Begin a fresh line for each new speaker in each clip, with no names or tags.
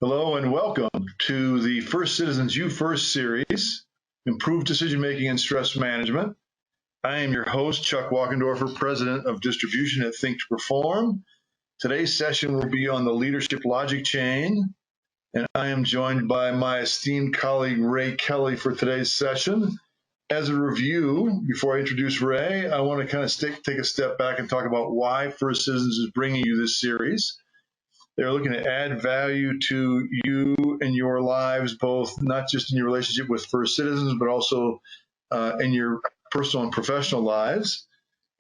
Hello and welcome to the First Citizens You First series, Improved Decision-Making and Stress Management. I am your host, Chuck Walkendorfer, President of Distribution at Think2Perform. Today's session will be on the leadership logic chain, and I am joined by my esteemed colleague, Ray Kelly, for today's session. As a review, before I introduce Ray, I want to kind of take a step back and talk about why First Citizens is bringing you this series. They're looking to add value to you and your lives, both not just in your relationship with First Citizens, but also in your personal and professional lives.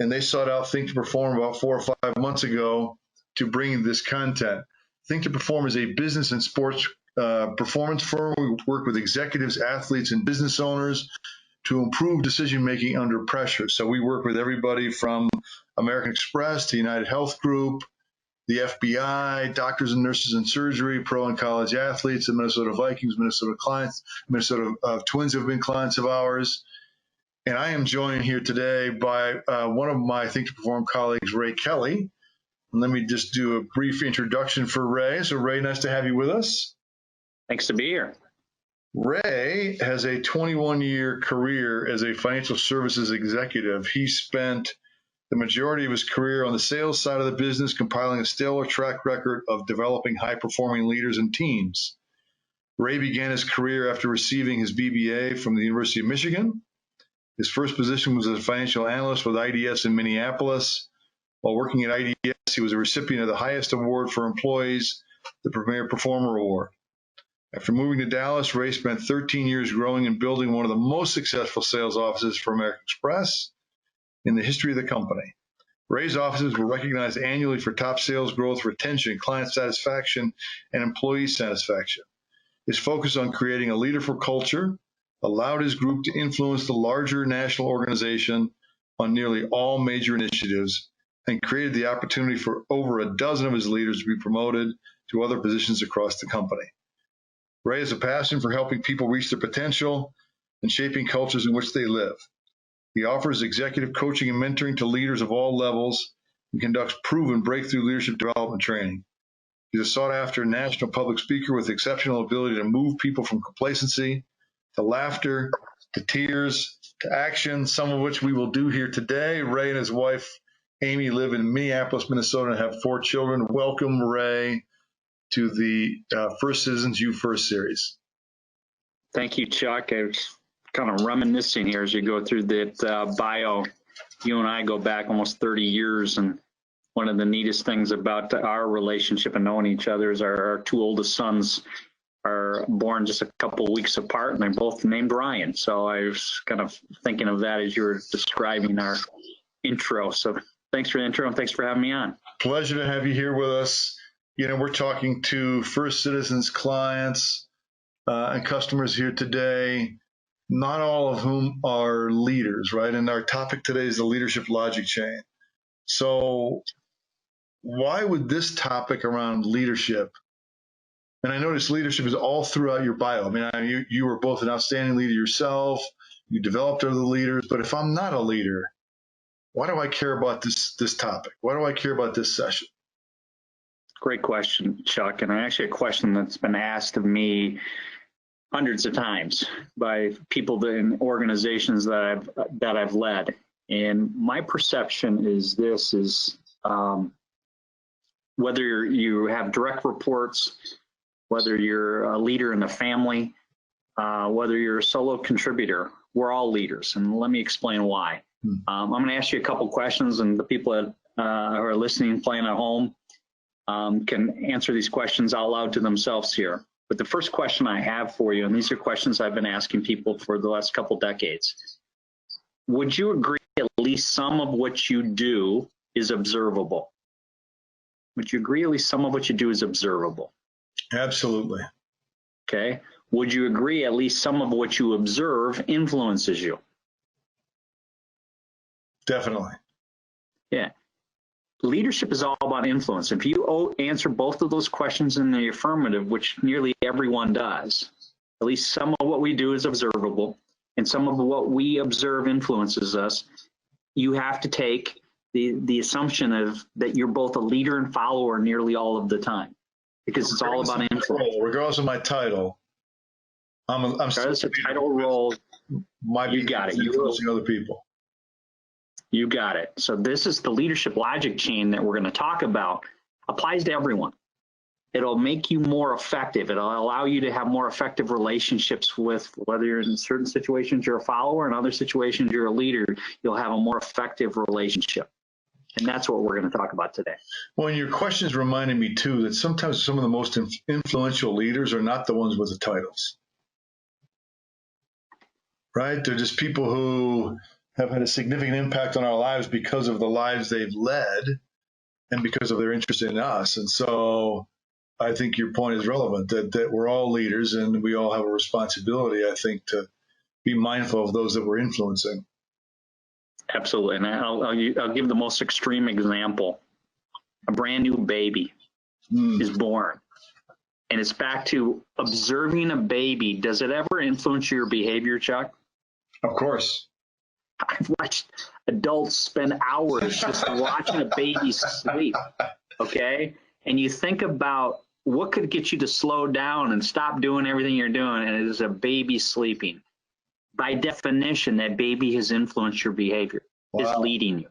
And they sought out Think2Perform about 4 or 5 months ago to bring this content. Think2Perform is a business and sports performance firm. We work with executives, athletes, and business owners to improve decision-making under pressure. So we work with everybody from American Express to United Health Group, the FBI, doctors and nurses in surgery, pro and college athletes, the Minnesota Vikings, Minnesota Twins have been clients of ours. And I am joined here today by one of my Think2Perform colleagues, Ray Kelly. And let me just do a brief introduction for Ray. So Ray, nice to have you with us.
Thanks to be here.
Ray has a 21-year career as a financial services executive. He spent the majority of his career on the sales side of the business, compiling a stellar track record of developing high-performing leaders and teams. Ray began his career after receiving his BBA from the University of Michigan. His first position was as a financial analyst with IDS in Minneapolis. While working at IDS, he was a recipient of the highest award for employees, the Premier Performer Award. After moving to Dallas, Ray spent 13 years growing and building one of the most successful sales offices for American Express in the history of the company. Ray's offices were recognized annually for top sales growth, retention, client satisfaction, and employee satisfaction. His focus on creating a leader for culture allowed his group to influence the larger national organization on nearly all major initiatives and created the opportunity for over a dozen of his leaders to be promoted to other positions across the company. Ray has a passion for helping people reach their potential and shaping cultures in which they live. He offers executive coaching and mentoring to leaders of all levels and conducts proven breakthrough leadership development training. He's a sought-after national public speaker with exceptional ability to move people from complacency to laughter, to tears, to action, some of which we will do here today. Ray and his wife, Amy, live in Minneapolis, Minnesota, and have 4 children. Welcome, Ray, to the First Citizens You First series.
Thank you, Chuck. I was kind of reminiscing here as you go through that bio. You and I go back almost 30 years, and one of the neatest things about our relationship and knowing each other is our 2 oldest sons are born just a couple of weeks apart, and they're both named Ryan. So I was kind of thinking of that as you were describing our intro. So thanks for the intro, and thanks for having me on.
Pleasure to have you here with us. You know, we're talking to First Citizens clients and customers here today, not all of whom are leaders, right? And our topic today is the leadership logic chain. So why would this topic around leadership, and I notice leadership is all throughout your bio. I mean, you were both an outstanding leader yourself, you developed other leaders, but if I'm not a leader, why do I care about this topic? Why do I care about this session?
Great question, Chuck. And actually a question that's been asked of me hundreds of times by people in organizations that I've led. And my perception is this is whether you have direct reports, whether you're a leader in the family, whether you're a solo contributor, we're all leaders. And let me explain why. I'm going to ask you a couple questions, and the people that who are listening, playing at home, can answer these questions out loud to themselves here. But the first question I have for you, and these are questions I've been asking people for the last couple decades, would you agree at least some of what you do is observable? Would you agree at least some of what you do is observable?
Absolutely.
Okay. Would you agree at least some of what you observe influences you?
Definitely.
Yeah. Leadership is all about influence. If you answer both of those questions in the affirmative, which nearly everyone does, at least some of what we do is observable, and some of what we observe influences us, you have to take the assumption of that you're both a leader and follower nearly all of the time. because it's all about influence.
Regardless of my title, I'm still
Regardless of title, role,
you
got it.
Influencing other people.
You got it. So this is the leadership logic chain that we're going to talk about. Applies to everyone. It'll make you more effective. It'll allow you to have more effective relationships with, whether you're in certain situations you're a follower, in other situations you're a leader, you'll have a more effective relationship. And that's what we're going to talk about today.
Well, and your questions reminded me too that sometimes some of the most influential leaders are not the ones with the titles. Right? They're just people who have had a significant impact on our lives because of the lives they've led and because of their interest in us. And so I think your point is relevant, that we're all leaders and we all have a responsibility, I think, to be mindful of those that we're influencing.
Absolutely. And I'll give the most extreme example. A brand new baby is born. And it's back to observing a baby. Does it ever influence your behavior, Chuck?
Of course.
I've watched adults spend hours just watching a baby sleep, okay? And you think about what could get you to slow down and stop doing everything you're doing, and it is a baby sleeping. By definition, that baby has influenced your behavior, is leading you.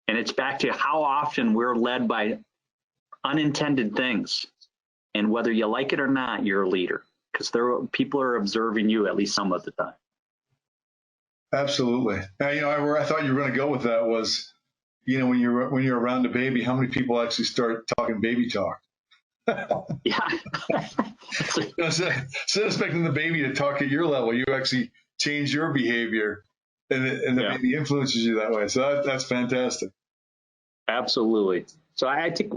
And it's back to how often we're led by unintended things. And whether you like it or not, you're a leader, because people are observing you at least some of the time.
Absolutely. Now, where I thought you were going to go with that was, when you're around a baby, how many people actually start talking baby talk?
Yeah.
Instead of expecting the baby to talk at your level, you actually change your behavior, and the baby influences you that way. So that's fantastic.
Absolutely. So I think,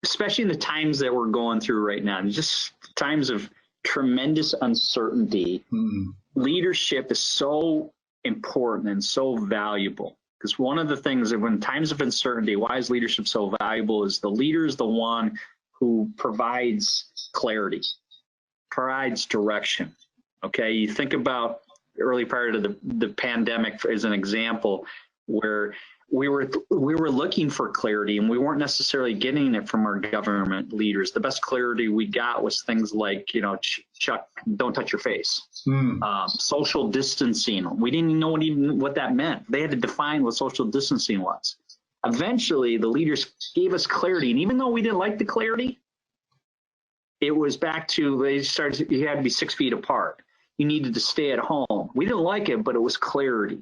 especially in the times that we're going through right now, just times of tremendous uncertainty, leadership is so important and so valuable. Because one of the things that when times of uncertainty, why is leadership so valuable is the leader is the one who provides clarity, provides direction. Okay, you think about the early part of the pandemic as an example, where we were looking for clarity and we weren't necessarily getting it from our government leaders. The best clarity we got was things like, Chuck, don't touch your face. Social distancing. We didn't know what that meant. They had to define what social distancing was. Eventually, the leaders gave us clarity. And even though we didn't like the clarity, it was back to, you had to be 6 feet apart. You needed to stay at home. We didn't like it, but it was clarity.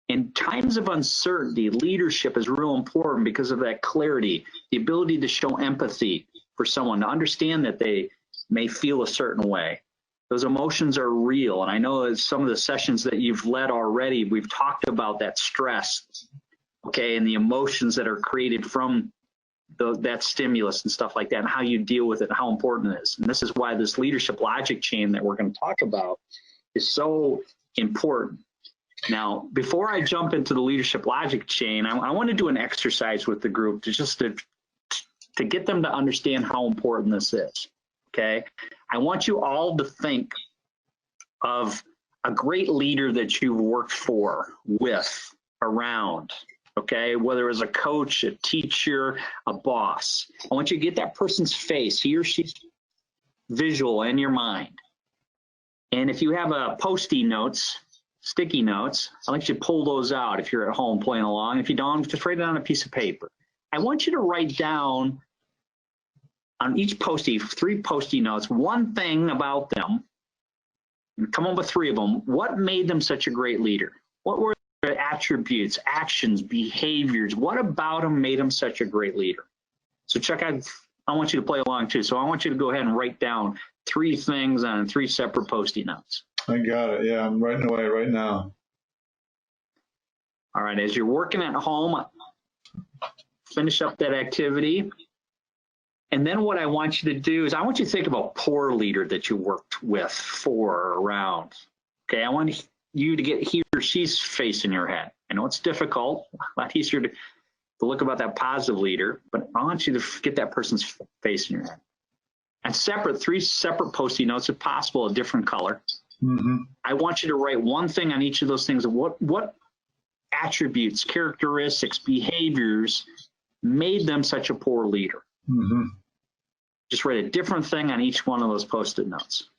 In times of uncertainty, leadership is real important because of that clarity, the ability to show empathy for someone, to understand that they may feel a certain way. Those emotions are real. And I know that some of the sessions that you've led already, we've talked about that stress, okay, and the emotions that are created from that stimulus and stuff like that, and how you deal with it and how important it is. And this is why this leadership logic chain that we're going to talk about is so important. Now, before I jump into the leadership logic chain, I want to do an exercise with the group to get them to understand how important this is, okay? I want you all to think of a great leader that you've worked with, around, okay? Whether it was a coach, a teacher, a boss. I want you to get that person's face, he or she's visual in your mind. And if you have a Post-it notes, sticky notes, I'd like you to pull those out if you're at home playing along. If you don't, just write it on a piece of paper. I want you to write down on each Post-it, 3 Post-it notes, one thing about them, and come up with 3 of them. What made them such a great leader? What were their attributes, actions, behaviors? What about them made them such a great leader? So Chuck, I want you to play along too. So I want you to go ahead and write down 3 things on 3 separate Post-it notes.
I got it. Yeah, I'm writing away right now.
All right, as you're working at home, finish up that activity. And then what I want you to do is I want you to think of a poor leader that you worked with, for, or around. Okay, I want you to get he or she's face in your head. I know it's difficult, a lot easier to look about that positive leader, but I want you to get that person's face in your head. And 3 separate Post-it notes, if possible, a different color. I want you to write one thing on each of those things. What attributes, characteristics, behaviors made them such a poor leader? Just write a different thing on each one of those Post-it notes.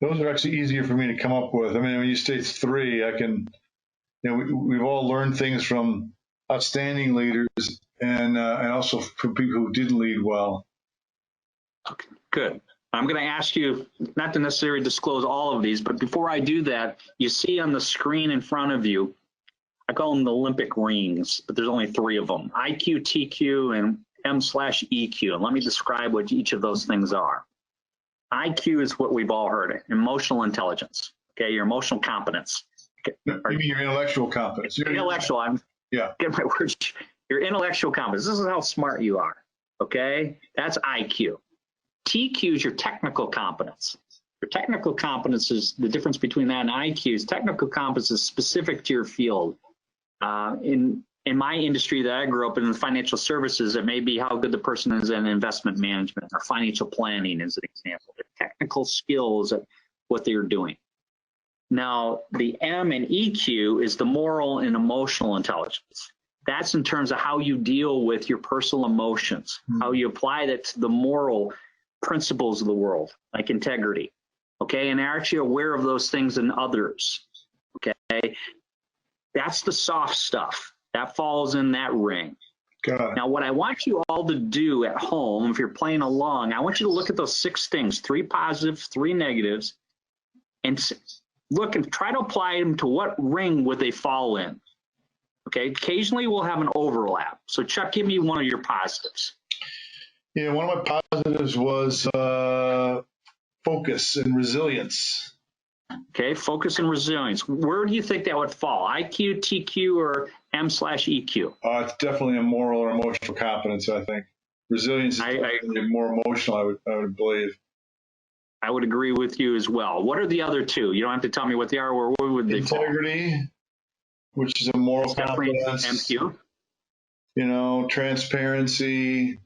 Those are actually easier for me to come up with. I mean, when you state 3, I can, we've all learned things from outstanding leaders and also from people who didn't lead well.
Okay, good. I'm going to ask you not to necessarily disclose all of these, but before I do that, you see on the screen in front of you, I call them the Olympic rings, but there's only 3 of them: IQ, TQ, and M/EQ. And let me describe what each of those things are. IQ is what we've all heard: emotional intelligence. Okay, your emotional competence. Okay.
You mean your intellectual competence?
Intellectual.
Yeah.
Get my words. Your intellectual competence. This is how smart you are. Okay, that's IQ. TQ is your technical competence. Your technical competence is the difference between that and IQs. Technical competence is specific to your field. In my industry that I grew up in financial services, it may be how good the person is in investment management or financial planning, as an example. Their technical skills at what they're doing. Now, the M and EQ is the moral and emotional intelligence. That's in terms of how you deal with your personal emotions, how you apply that to the moral principles of the world, like integrity, okay? And are actually aware of those things in others, okay? That's the soft stuff. That falls in that ring.
God.
Now, what I want you all to do at home, if you're playing along, I want you to look at those 6 things, 3 positives, 3 negatives, and look and try to apply them to what ring would they fall in, okay? Occasionally, we'll have an overlap. So, Chuck, give me one of your positives.
Yeah, one of my positives was focus and resilience.
Okay, focus and resilience. Where do you think that would fall? IQ, TQ, or M/EQ?
It's definitely a moral or emotional competence, I think. Resilience is more emotional, I would believe.
I would agree with you as well. What are the other 2? You don't have to tell me what they are. Where would they fall?
Integrity, which is a moral competence.
MQ.
Transparency.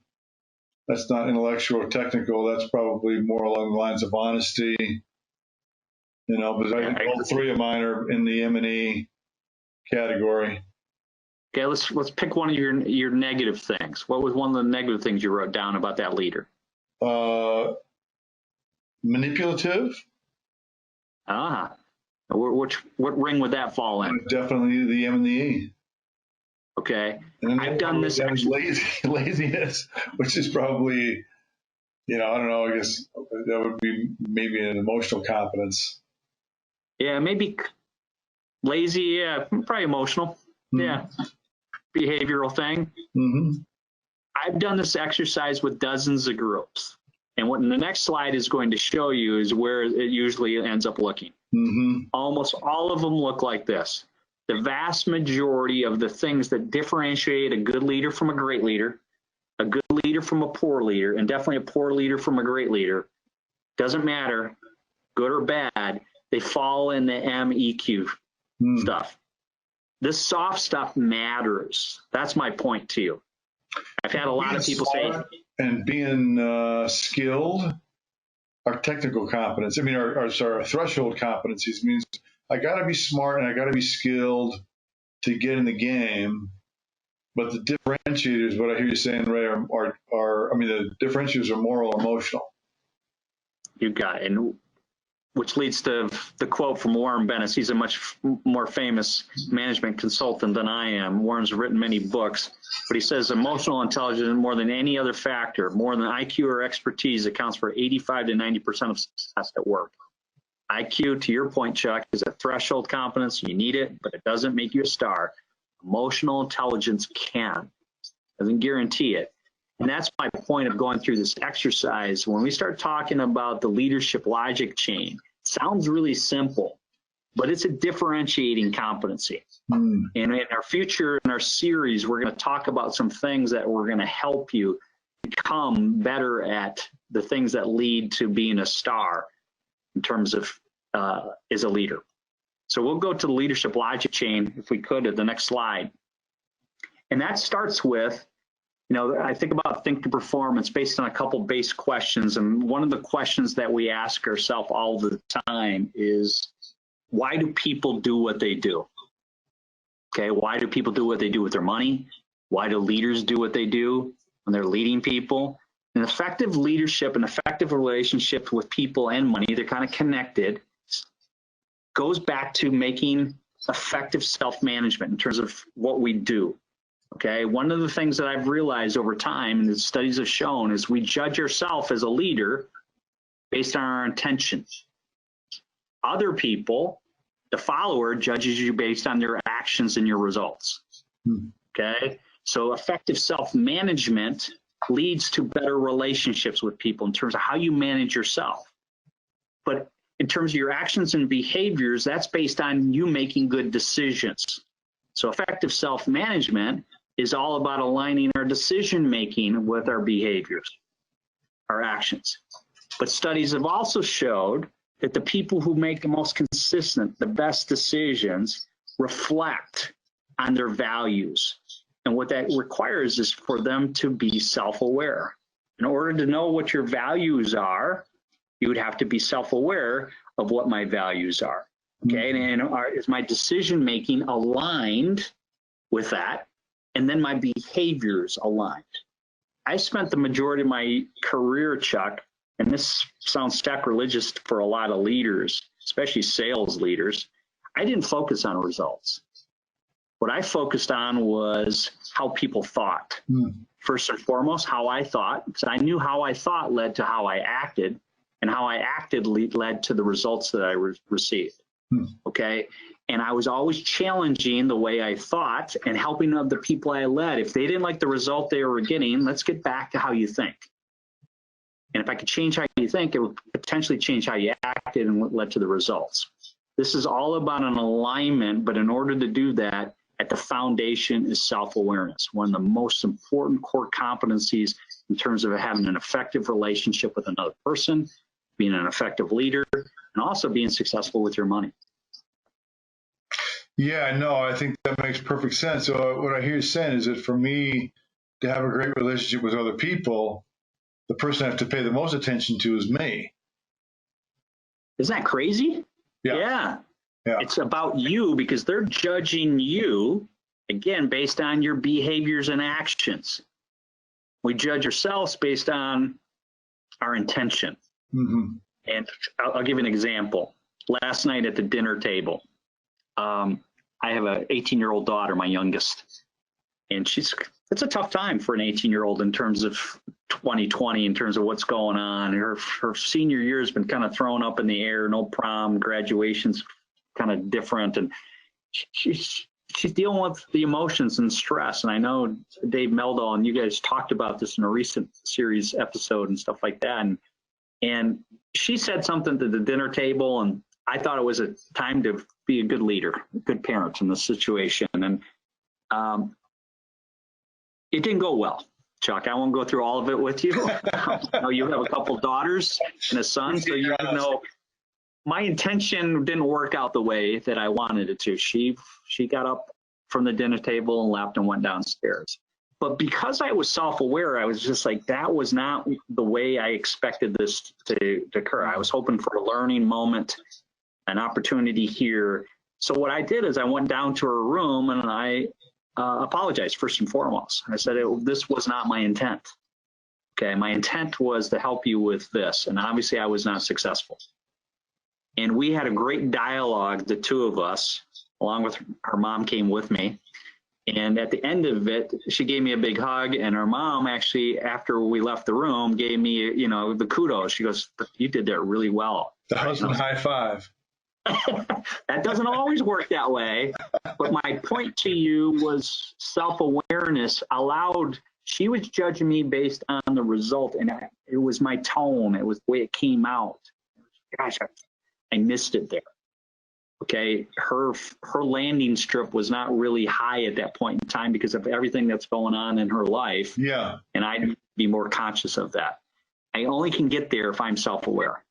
That's not intellectual or technical. That's probably more along the lines of honesty. But I think all 3 of mine are in the M&E category.
Okay, let's pick one of your negative things. What was one of the negative things you wrote down about that leader?
Manipulative.
What ring would that fall in?
Definitely the M and the E.
Okay, and I've done this.
Laziness, which is probably, I don't know. I guess that would be maybe an emotional competence.
Yeah, maybe lazy. Yeah, probably emotional. Mm-hmm. Yeah, behavioral thing.
Mm-hmm.
I've done this exercise with dozens of groups. And what the next slide is going to show you is where it usually ends up looking.
Mm-hmm.
Almost all of them look like this. The vast majority of the things that differentiate a good leader from a great leader, a good leader from a poor leader, and definitely a poor leader from a great leader, doesn't matter, good or bad, they fall in the MEQ stuff. This soft stuff matters. That's my point to you. I've had a lot of people say,
and being skilled, our technical competence. I mean, our threshold competencies means I got to be smart and I got to be skilled to get in the game. But the differentiators, what I hear you saying, Ray, the differentiators are moral, emotional.
You got it. And which leads to the quote from Warren Bennis. He's a much more famous management consultant than I am. Warren's written many books, but he says emotional intelligence, more than any other factor, more than IQ or expertise, accounts for 85 to 90% of success at work. IQ, to your point, Chuck, is a threshold competence. You need it, but it doesn't make you a star. Emotional intelligence can. Doesn't guarantee it. And that's my point of going through this exercise. When we start talking about the leadership logic chain, it sounds really simple, but it's a differentiating competency. And in our future, in our series, we're going to talk about some things that we're going to help you become better at the things that lead to being a star in terms of as a leader. So we'll go to the leadership logic chain, if we could, at the next slide. And that starts with, I think about Think2Perform. It's based on a couple base questions. And one of the questions that we ask ourselves all the time is, why do people do what they do? Okay, why do people do what they do with their money? Why do leaders do what they do when they're leading people? An effective leadership and effective relationship with people and money, they're kind of connected, goes back to making effective self-management in terms of what we do. Okay, one of the things that I've realized over time, and the studies have shown, is we judge ourselves as a leader based on our intentions. Other people, the follower, judges you based on their actions and your results. Okay, so effective self-management leads to better relationships with people in terms of how you manage yourself. But in terms of your actions and behaviors, that's based on you making good decisions. So effective self-management is all about aligning our decision-making with our behaviors, our actions. But studies have also showed that the people who make the most consistent, the best decisions, reflect on their values. And what that requires is for them to be self-aware. In order to know what your values are, you would have to be self-aware of what my values are. Okay, and is my decision-making aligned with that? And then my behaviors aligned. I spent the majority of my career, Chuck, and this sounds sacrilegious for a lot of leaders, especially sales leaders. I didn't focus on results. What I focused on was how people thought. First and foremost, how I thought, because I knew how I thought led to how I acted, and how I acted led to the results that I received. Okay, and I was always challenging the way I thought and helping the people I led. If they didn't like the result they were getting, let's get back to how you think. And if I could change how you think, it would potentially change how you acted and what led to the results. This is all about an alignment, but in order to do that, at the foundation is self-awareness, one of the most important core competencies in terms of having an effective relationship with another person, being an effective leader, and also being successful with your money.
Yeah, no, I think that makes perfect sense. So what I hear you saying is that for me to have a great relationship with other people, the person I have to pay the most attention to is me.
Isn't that crazy? Yeah. It's about you because they're judging you, again, based on your behaviors and actions. We judge ourselves based on our intention. And I'll give you an example. Last night at the dinner table, I have an 18-year-old daughter, my youngest, and it's a tough time for an 18-year-old in terms of 2020, in terms of what's going on. Her senior year has been kind of thrown up in the air, no prom, graduation's kind of different, and she's dealing with the emotions and stress. And I know Dave Meldal and you guys talked about this in a recent series episode and stuff like that. And she said something to the dinner table, and I thought it was a time to be a good leader, a good parent in this situation. And it didn't go well, Chuck. I won't go through all of it with you. I know you have a couple daughters and a son, so you know my intention didn't work out the way that I wanted it to. She got up from the dinner table and left and went downstairs. But because I was self-aware, I was just like, that was not the way I expected this to occur. I was hoping for a learning moment, an opportunity here. So what I did is I went down to her room and I apologized first and foremost. I said, this was not my intent. Okay, my intent was to help you with this. And obviously I was not successful. And we had a great dialogue, the two of us, along with her mom came with me. And at the end of it, she gave me a big hug. And her mom actually, after we left the room, gave me, the kudos. She goes, you did that really well.
The husband high five.
That doesn't always work that way. But my point to you was self-awareness allowed, she was judging me based on the result. And it was my tone. It was the way it came out. Gosh, I missed it there. Okay, her landing strip was not really high at that point in time because of everything that's going on in her life.
Yeah.
And I'd be more conscious of that. I only can get there if I'm self-aware.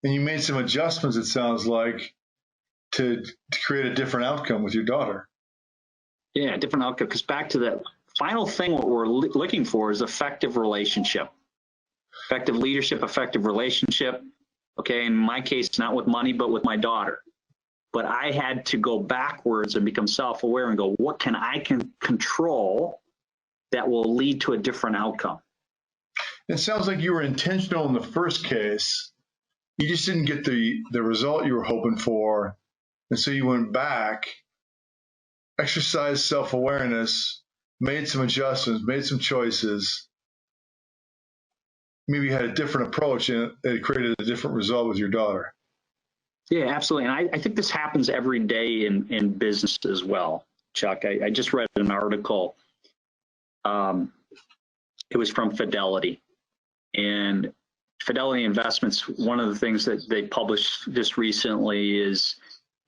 And you made some adjustments, it sounds like, to create a different outcome with your daughter.
Yeah, different outcome. Because back to that final thing, what we're looking for is effective relationship. Effective leadership, effective relationship. Okay, in my case, not with money, but with my daughter. But I had to go backwards and become self-aware and go, what can I control that will lead to a different outcome?
It sounds like you were intentional in the first case. You just didn't get the result you were hoping for. And so you went back, exercised self-awareness, made some adjustments, made some choices. Maybe you had a different approach and it created a different result with your daughter.
Yeah, absolutely. And I think this happens every day in business as well, Chuck. I just read an article. It was from Fidelity. And Fidelity Investments, one of the things that they published just recently is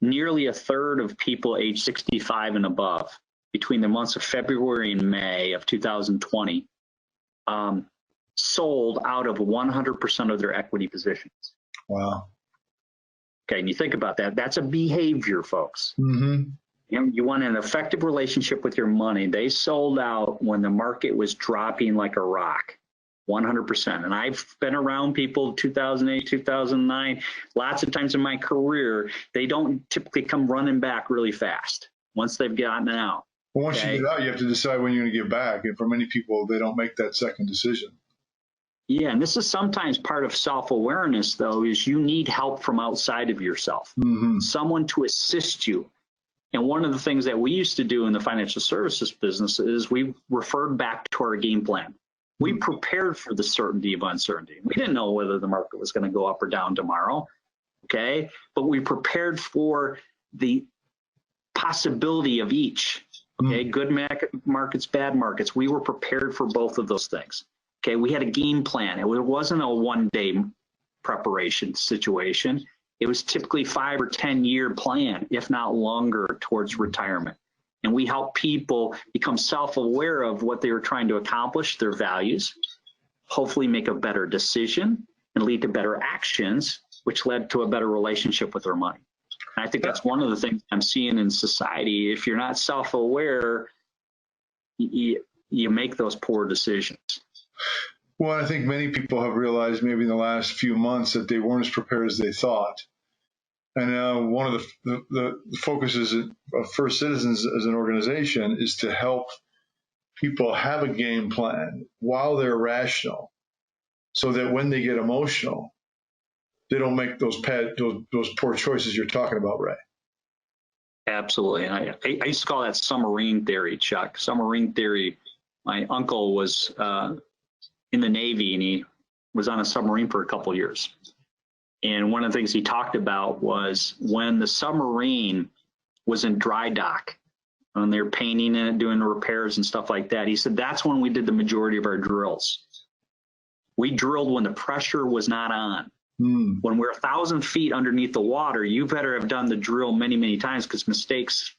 nearly a third of people age 65 and above between the months of February and May of 2020 sold out of 100% of their equity positions.
Wow.
Okay, and you think about that. That's a behavior, folks.
Mm-hmm.
You want an effective relationship with your money. They sold out when the market was dropping like a rock, 100%. And I've been around people 2008, 2009, lots of times in my career, they don't typically come running back really fast once they've gotten out.
Well, once you get out, you have to decide when you're going to get back. And for many people, they don't make that second decision.
Yeah, and this is sometimes part of self-awareness, though, is you need help from outside of yourself, someone to assist you. And one of the things that we used to do in the financial services business is we referred back to our game plan. We prepared for the certainty of uncertainty. We didn't know whether the market was going to go up or down tomorrow, okay? But we prepared for the possibility of each, okay? Good markets, bad markets. We were prepared for both of those things. Okay, we had a game plan. It wasn't a one-day preparation situation. It was typically 5 or 10-year plan, if not longer, towards retirement. And we help people become self-aware of what they were trying to accomplish, their values, hopefully make a better decision and lead to better actions, which led to a better relationship with their money. And I think that's one of the things I'm seeing in society. If you're not self-aware, you make those poor decisions.
Well, I think many people have realized maybe in the last few months that they weren't as prepared as they thought. And one of the focuses of First Citizens as an organization is to help people have a game plan while they're rational, so that when they get emotional, they don't make those poor choices you're talking about, Ray.
Absolutely. And I used to call that submarine theory, Chuck. Submarine theory. My uncle was in the Navy, and he was on a submarine for a couple of years. And one of the things he talked about was when the submarine was in dry dock, when they were painting it, doing the repairs and stuff like that, he said that's when we did the majority of our drills. We drilled when the pressure was not on. When we're 1,000 feet underneath the water, you better have done the drill many, many times, because mistakes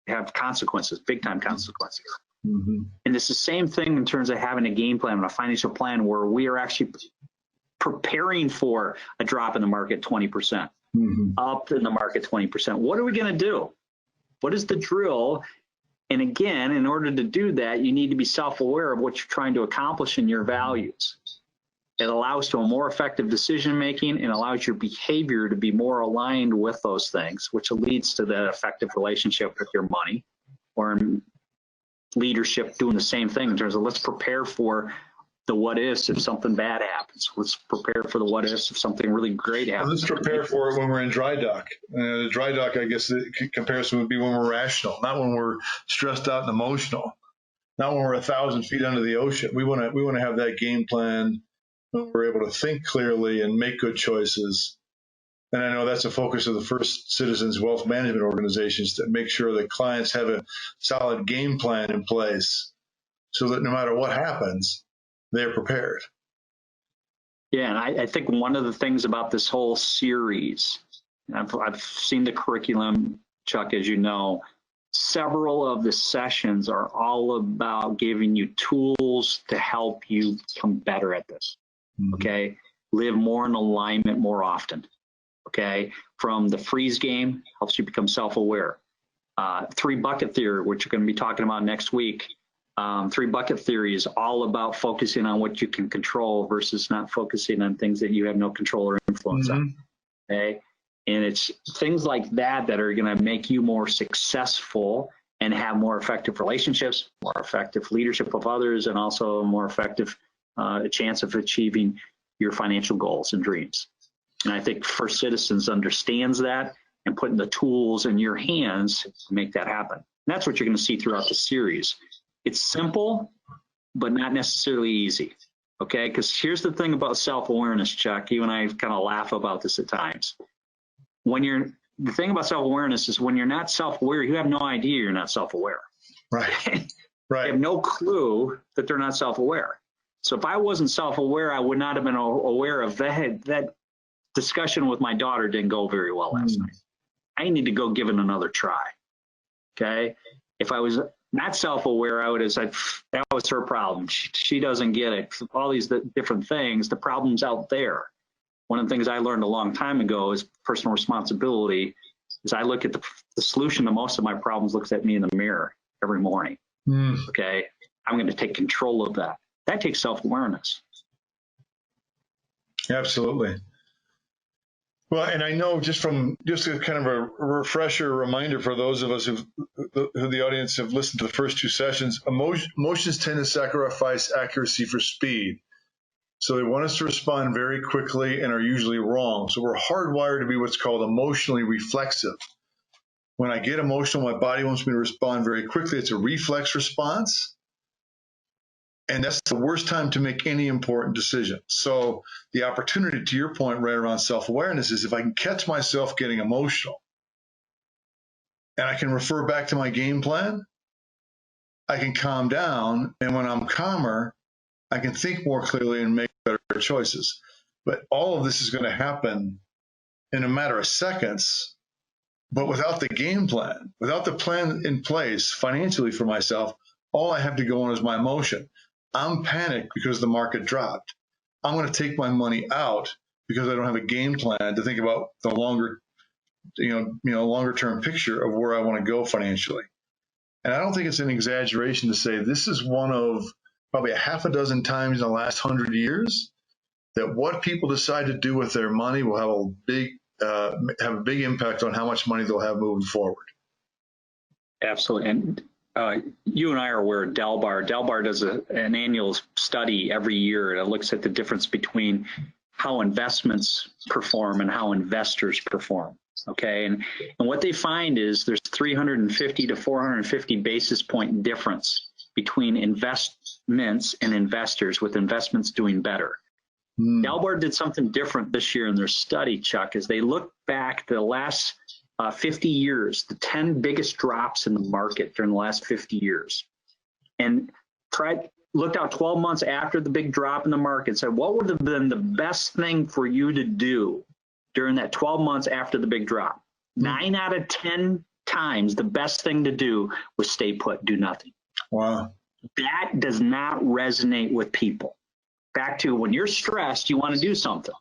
have consequences, big time consequences. And it's the same thing in terms of having a game plan and a financial plan where we are actually preparing for a drop in the market 20%, up in the market 20%. What are we going to do? What is the drill? And again, in order to do that, you need to be self-aware of what you're trying to accomplish in your values. It allows to a more effective decision-making and allows your behavior to be more aligned with those things, which leads to the effective relationship with your money, or leadership doing the same thing in terms of let's prepare for the what ifs if something bad happens. Let's prepare for the what ifs if something really great happens.
Let's prepare for it when we're in dry dock. The dry dock, I guess the comparison would be when we're rational, not when we're stressed out and emotional, not when we're 1,000 feet under the ocean. We want to have that game plan when we're able to think clearly and make good choices. And I know that's a focus of the First Citizens Wealth Management organizations, to make sure that clients have a solid game plan in place so that no matter what happens, they're prepared.
Yeah, and I think one of the things about this whole series, I've seen the curriculum, Chuck, as you know, several of the sessions are all about giving you tools to help you become better at this, okay? Live more in alignment more often. Okay, from the freeze game, helps you become self-aware. 3-bucket theory, which you're going to be talking about next week. 3-bucket theory is all about focusing on what you can control versus not focusing on things that you have no control or influence on. Okay, and it's things like that that are going to make you more successful and have more effective relationships, more effective leadership of others, and also more effective a chance of achieving your financial goals and dreams. And I think First Citizens understands that and putting the tools in your hands to make that happen. And that's what you're going to see throughout the series. It's simple, but not necessarily easy. Okay, because here's the thing about self-awareness, Chuck. You and I kind of laugh about this at times. The thing about self-awareness is when you're not self-aware, you have no idea you're not self-aware.
Right. Right.
They have no clue that they're not self-aware. So if I wasn't self-aware, I would not have been aware of that. That discussion with my daughter didn't go very well last night. I need to go give it another try. Okay. If I was not self-aware, I would have said, that was her problem. She doesn't get it. All these different things, the problem's out there. One of the things I learned a long time ago is personal responsibility. Is I look at the solution to most of my problems looks at me in the mirror every morning. Okay. I'm going to take control of that. That takes self-awareness.
Absolutely. Well, and I know just a kind of a refresher reminder for those of us who the audience have listened to the first two sessions, emotions tend to sacrifice accuracy for speed. So they want us to respond very quickly and are usually wrong. So we're hardwired to be what's called emotionally reflexive. When I get emotional, my body wants me to respond very quickly. It's a reflex response. And that's the worst time to make any important decision. So the opportunity, to your point, right around self-awareness, is if I can catch myself getting emotional and I can refer back to my game plan, I can calm down. And when I'm calmer, I can think more clearly and make better choices. But all of this is going to happen in a matter of seconds. But without the game plan, without the plan in place financially for myself, all I have to go on is my emotion. I'm panicked because the market dropped. I'm going to take my money out because I don't have a game plan to think about the longer term picture of where I want to go financially. And I don't think it's an exaggeration to say this is one of probably a half a dozen times in the last 100 years that what people decide to do with their money will have a big impact on how much money they'll have moving forward.
Absolutely. And you and I are aware of Delbar. Delbar does an annual study every year that looks at the difference between how investments perform and how investors perform. Okay. And what they find is there's 350 to 450 basis point difference between investments and investors, with investments doing better. Delbar did something different this year in their study, Chuck, as they looked back the last 50 years, the 10 biggest drops in the market during the last 50 years, and looked out 12 months after the big drop in the market, said, what would have been the best thing for you to do during that 12 months after the big drop? 9 out of 10 times, the best thing to do was stay put, do nothing.
Wow.
That does not resonate with people. Back to when you're stressed, you want to do something,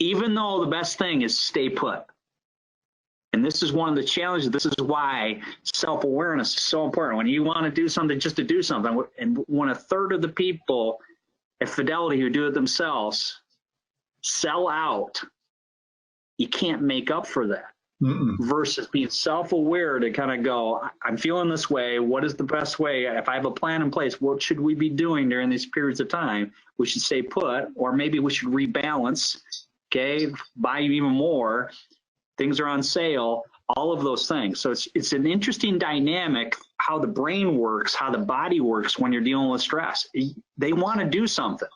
even though the best thing is stay put. And this is one of the challenges. This is why self-awareness is so important. When you want to do something just to do something, and when a third of the people at Fidelity who do it themselves sell out, you can't make up for that. Versus being self-aware to kind of go, I'm feeling this way. What is the best way? If I have a plan in place, what should we be doing during these periods of time? We should stay put, or maybe we should rebalance, okay, buy even more. Things are on sale, all of those things. So it's an interesting dynamic, how the brain works, how the body works when you're dealing with stress. They want to do something.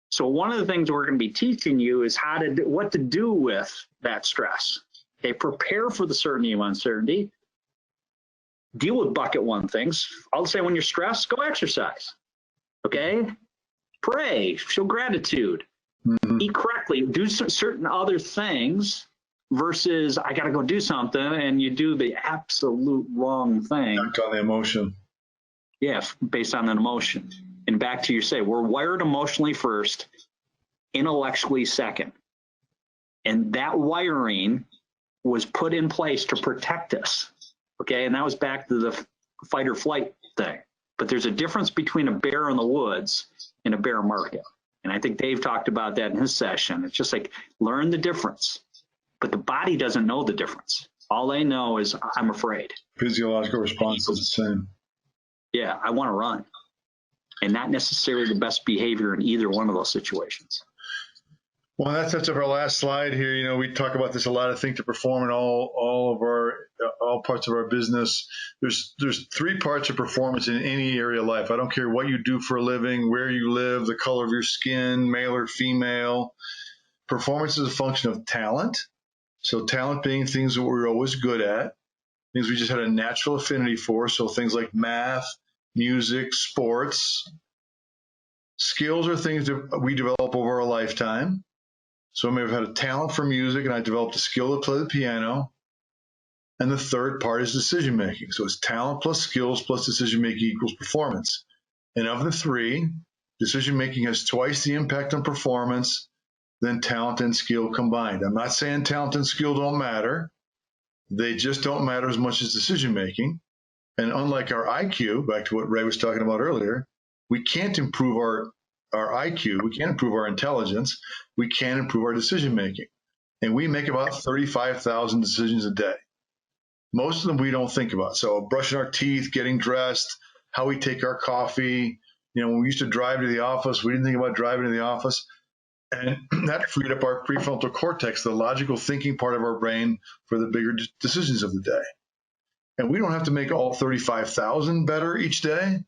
So one of the things we're going to be teaching you is what to do with that stress. Okay, prepare for the certainty of uncertainty. Deal with bucket one things. I'll say when you're stressed, go exercise. Okay? Pray, show gratitude. Eat correctly, do certain other things versus I got to go do something and you do the absolute wrong thing.
Act on the emotion.
Yeah, based on an emotion. And back to we're wired emotionally first, intellectually second. And that wiring was put in place to protect us, okay? And that was back to the fight or flight thing. But there's a difference between a bear in the woods and a bear market. And I think Dave talked about that in his session. It's just like, learn the difference. But the body doesn't know the difference. All they know is, I'm afraid.
Physiological response is the same.
Yeah, I want to run. and not necessarily the best behavior in either one of those situations.
Well, that's our last slide here. You know, we talk about this a lot. I think to perform in all parts of our business. There's 3 parts of performance in any area of life. I don't care what you do for a living, where you live, the color of your skin, male or female. Performance is a function of talent. So talent being things that we're always good at, things we just had a natural affinity for. So things like math, music, sports. Skills are things that we develop over a lifetime. So I may have had a talent for music and I developed a skill to play the piano. And the third part is decision making. So it's talent plus skills plus decision making equals performance. And of the 3, decision making has twice the impact on performance than talent and skill combined. I'm not saying talent and skill don't matter. They just don't matter as much as decision making. And unlike our IQ, back to what Ray was talking about earlier, we can't improve our IQ, we can't improve our intelligence, we can improve our decision making. And we make about 35,000 decisions a day. Most of them we don't think about. So brushing our teeth, getting dressed, how we take our coffee. You know, when we used to drive to the office, we didn't think about driving to the office. And that freed up our prefrontal cortex, the logical thinking part of our brain, for the bigger decisions of the day. And we don't have to make all 35,000 better each day,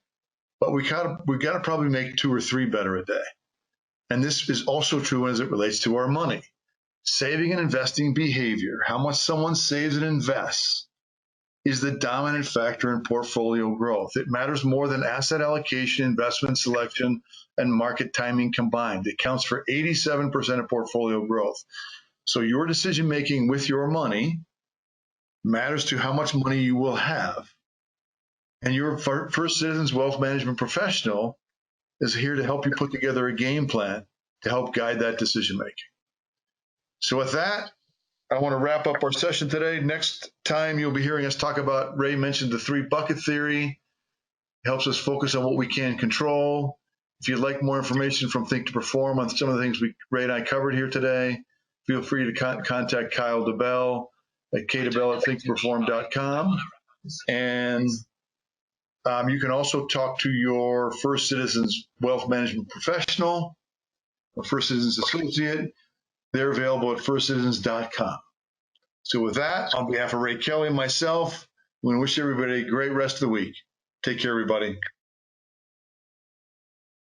but we got to probably make 2 or 3 better a day. And this is also true as it relates to our money. Saving and investing behavior, how much someone saves and invests, is the dominant factor in portfolio growth. It matters more than asset allocation, investment selection, and market timing combined. It counts for 87% of portfolio growth. So your decision making with your money matters to how much money you will have. And your First Citizens Wealth Management professional is here to help you put together a game plan to help guide that decision making. So with that, I want to wrap up our session today. Next time you'll be hearing us talk about, Ray mentioned the 3 bucket theory. It helps us focus on what we can control. If you'd like more information from Think2Perform on some of the things Ray and I covered here today, feel free to contact Kyle DeBell at kdebell@think2perform.com. And you can also talk to your First Citizens Wealth Management professional or First Citizens associate. They're available at firstcitizens.com. So with that, on behalf of Ray Kelly and myself, we wish everybody a great rest of the week. Take care, everybody.